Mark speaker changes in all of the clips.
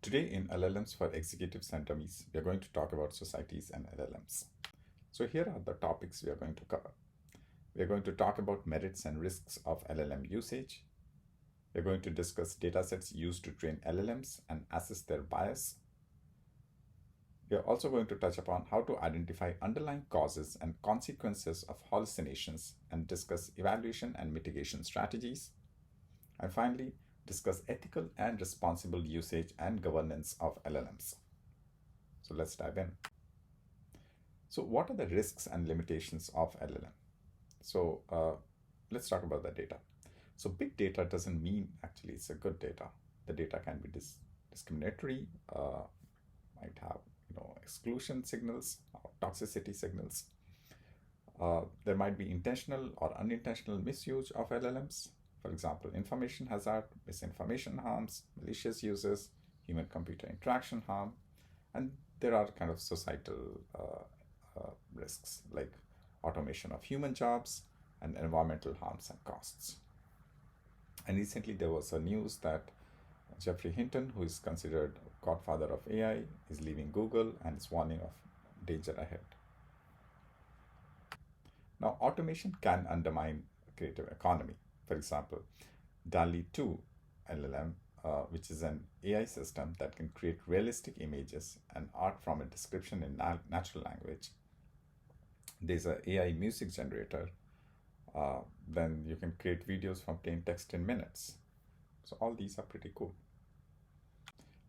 Speaker 1: Today in LLMs for Executives and Dummies, we are going to talk about societies and LLMs. So here are the topics we are going to cover. We are going to talk about merits and risks of LLM usage. We are going to discuss datasets used to train LLMs and assess their bias. We are also going to touch upon how to identify underlying causes and consequences of hallucinations and discuss evaluation and mitigation strategies. And finally, discuss ethical and responsible usage and governance of LLMs. So let's dive in. So what are the risks and limitations of LLM? So let's talk about the data. So big data doesn't mean actually it's a good data. The data can be discriminatory, might have exclusion signals or toxicity signals. There might be intentional or unintentional misuse of LLMs. For example, information hazard, misinformation harms, malicious uses, human-computer interaction harm, and there are kind of societal risks like automation of human jobs and environmental harms and costs. And recently there was a news that Geoffrey Hinton, who is considered godfather of AI, is leaving Google and is warning of danger ahead. Now, automation can undermine creative economy. For example, DALL-E 2 LLM, which is an AI system that can create realistic images and art from a description in natural language. There's an AI music generator. Then you can create videos from plain text in minutes. So all these are pretty cool.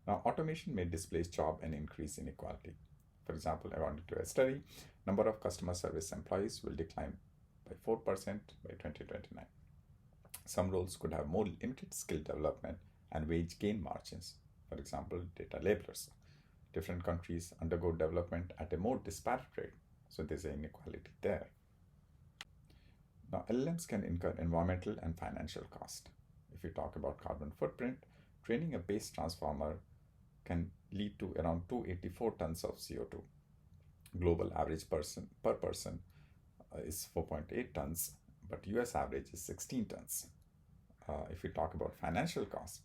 Speaker 1: Now, automation may displace job and increase inequality. For example, according to a study, number of customer service employees will decline by 4% by 2029. Some roles could have more limited skill development and wage gain margins. For example, data labelers. Different countries undergo development at a more disparate rate, so there's an inequality there. Now, LLMs can incur environmental and financial cost. If you talk about carbon footprint, training a base transformer can lead to around 284 tons of CO2. Global average per person is 4.8 tons, but US average is 16 tons. If we talk about financial cost,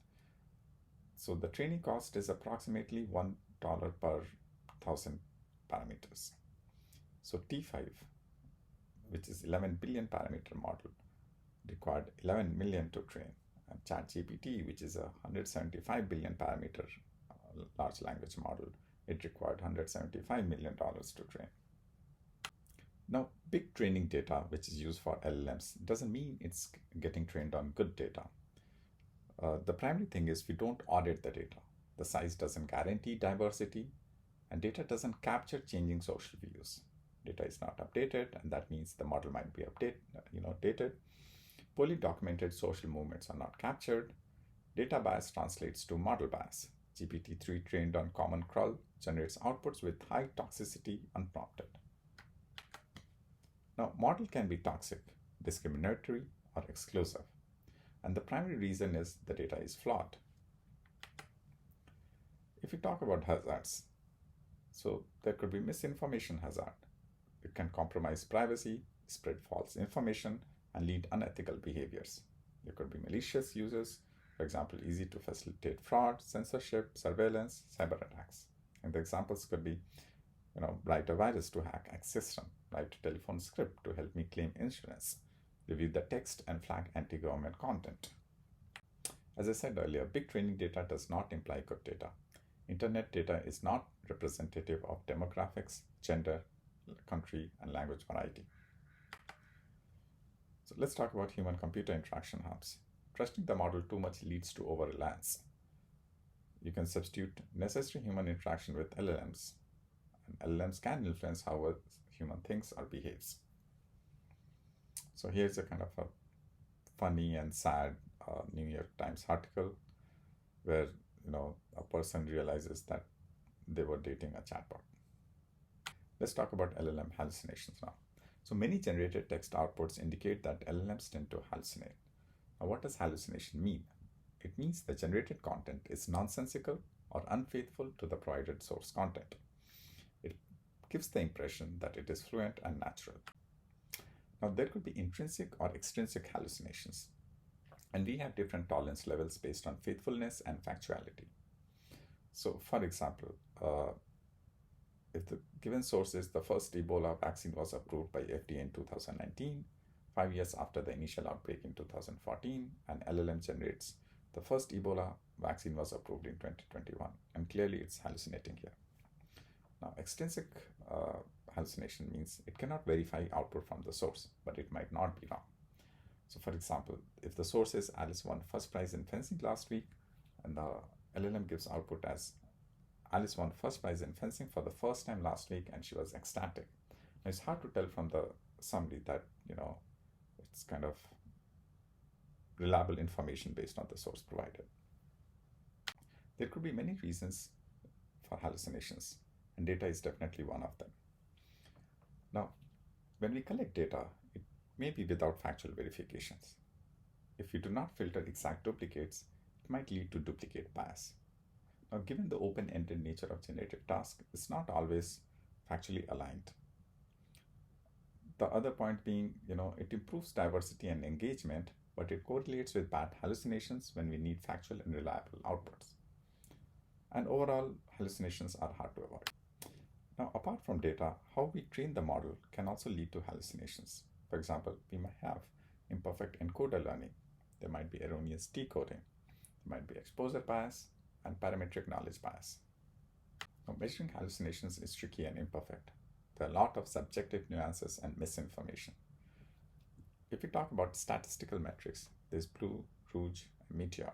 Speaker 1: so the training cost is approximately $1 per 1,000 parameters. So T5, which is 11 billion parameter model, required 11 million to train. And ChatGPT, which is a 175 billion parameter large language model, it required $175 million to train. Now, big training data, which is used for LLMs, doesn't mean it's getting trained on good data. The primary thing is we don't audit the data. The size doesn't guarantee diversity, and data doesn't capture changing social views. Data is not updated, and that means the model might be dated. Poorly documented social movements are not captured. Data bias translates to model bias. GPT-3 trained on common crawl generates outputs with high toxicity unprompted. Now, model can be toxic, discriminatory, or exclusive. And the primary reason is the data is flawed. If we talk about hazards, so there could be misinformation hazard. It can compromise privacy, spread false information, and lead unethical behaviors. There could be malicious uses, for example, easy to facilitate fraud, censorship, surveillance, cyber attacks. And the examples could be, write a virus to hack X system, write a telephone script to help me claim insurance, review the text and flag anti-government content. As I said earlier, big training data does not imply good data. Internet data is not representative of demographics, gender, country, and language variety. So let's talk about human-computer interaction harms. Trusting the model too much leads to over-reliance. You can substitute necessary human interaction with LLMs, and LLMs can influence how a human thinks or behaves. So here's a kind of a funny and sad New York Times article where a person realizes that they were dating a chatbot. Let's talk about LLM hallucinations now. So many generated text outputs indicate that LLMs tend to hallucinate. Now, what does hallucination mean? It means the generated content is nonsensical or unfaithful to the provided source content. It gives the impression that it is fluent and natural. Now, there could be intrinsic or extrinsic hallucinations. And we have different tolerance levels based on faithfulness and factuality. So, for example, if the given source is the first Ebola vaccine was approved by FDA in 2019, 5 years after the initial outbreak in 2014, and LLM generates the first Ebola vaccine was approved in 2021, and clearly it's hallucinating here. Now, extrinsic hallucination means it cannot verify output from the source, but it might not be wrong. So, for example, if the source is Alice won first prize in fencing last week, and the LLM gives output as Alice won first prize in fencing for the first time last week, and she was ecstatic. Now, it's hard to tell from the summary that, it's kind of reliable information based on the source provided. There could be many reasons for hallucinations, and data is definitely one of them. Now, when we collect data, it may be without factual verifications. If we do not filter exact duplicates, it might lead to duplicate bias. Now, given the open-ended nature of generative tasks, it's not always factually aligned. The other point being, it improves diversity and engagement, but it correlates with bad hallucinations when we need factual and reliable outputs. And overall, hallucinations are hard to avoid. Now, apart from data, how we train the model can also lead to hallucinations. For example, we might have imperfect encoder learning. There might be erroneous decoding. There might be exposure bias and parametric knowledge bias. Now, measuring hallucinations is tricky and imperfect. There are a lot of subjective nuances and misinformation. If we talk about statistical metrics, there's Blue, Rouge, and Meteor.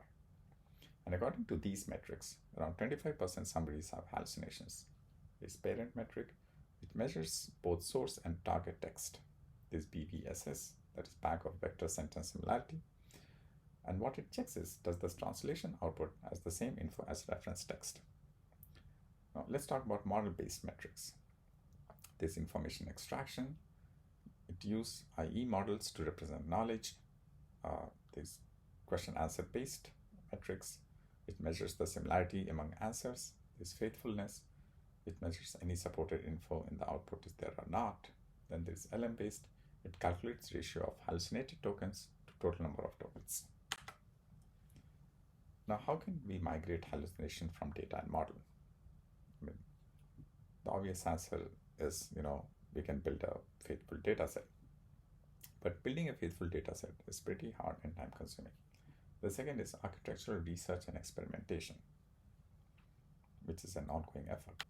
Speaker 1: And according to these metrics, around 25% summaries have hallucinations. There's parent metric, which measures both source and target text. There's BVSS, that is bag of vector sentence similarity. And what it checks is, does the translation output has the same info as reference text? Now, let's talk about model-based metrics. There's information extraction. It uses IE models to represent knowledge. There's question-answer based metrics. It measures the similarity among answers. There's faithfulness. It measures any supported info in the output is there or not. Then there's LM-based. It calculates ratio of hallucinated tokens to total number of tokens. Now, how can we migrate hallucination from data and model? The obvious answer is, we can build a faithful data set. But building a faithful data set is pretty hard and time consuming. The second is architectural research and experimentation, which is an ongoing effort.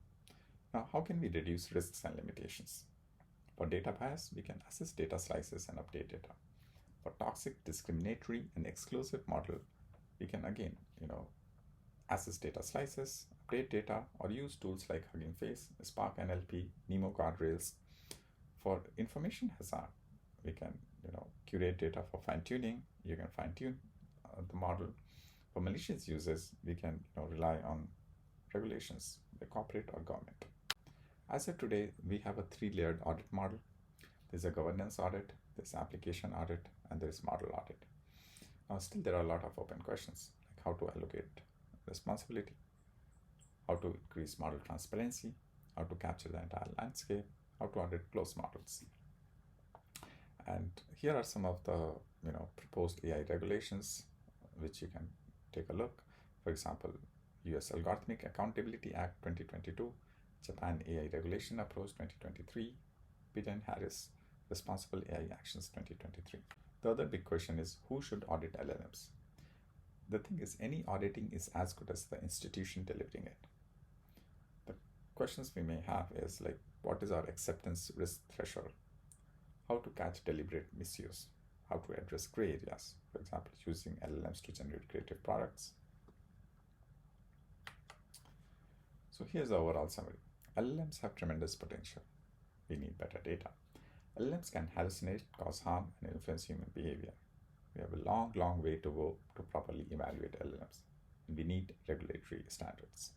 Speaker 1: Now, how can we reduce risks and limitations? For data bias, we can assess data slices and update data. For toxic, discriminatory, and exclusive model, we can again, assess data slices, update data, or use tools like Hugging Face, Spark NLP, Nemo guardrails. For information hazard, we can, curate data for fine-tuning. You can fine-tune the model. For malicious users, we can, rely on regulations, the corporate or government. As of today, we have a 3-layered audit model. There's a governance audit, there's application audit, and there's model audit. Now, still there are a lot of open questions, like how to allocate responsibility, how to increase model transparency, how to capture the entire landscape, how to audit closed models. And here are some of the proposed AI regulations which you can take a look. For example, US Algorithmic Accountability Act 2022, Japan AI Regulation Approach 2023, Biden-Harris Responsible AI Actions 2023. The other big question is, who should audit LLMs? The thing is, any auditing is as good as the institution delivering it. The questions we may have is like, what is our acceptance risk threshold? How to catch deliberate misuse? How to address gray areas? For example, using LLMs to generate creative products. So here's the overall summary. LLMs have tremendous potential. We need better data. LLMs can hallucinate, cause harm, and influence human behavior. We have a long way to go to properly evaluate LLMs, and we need regulatory standards.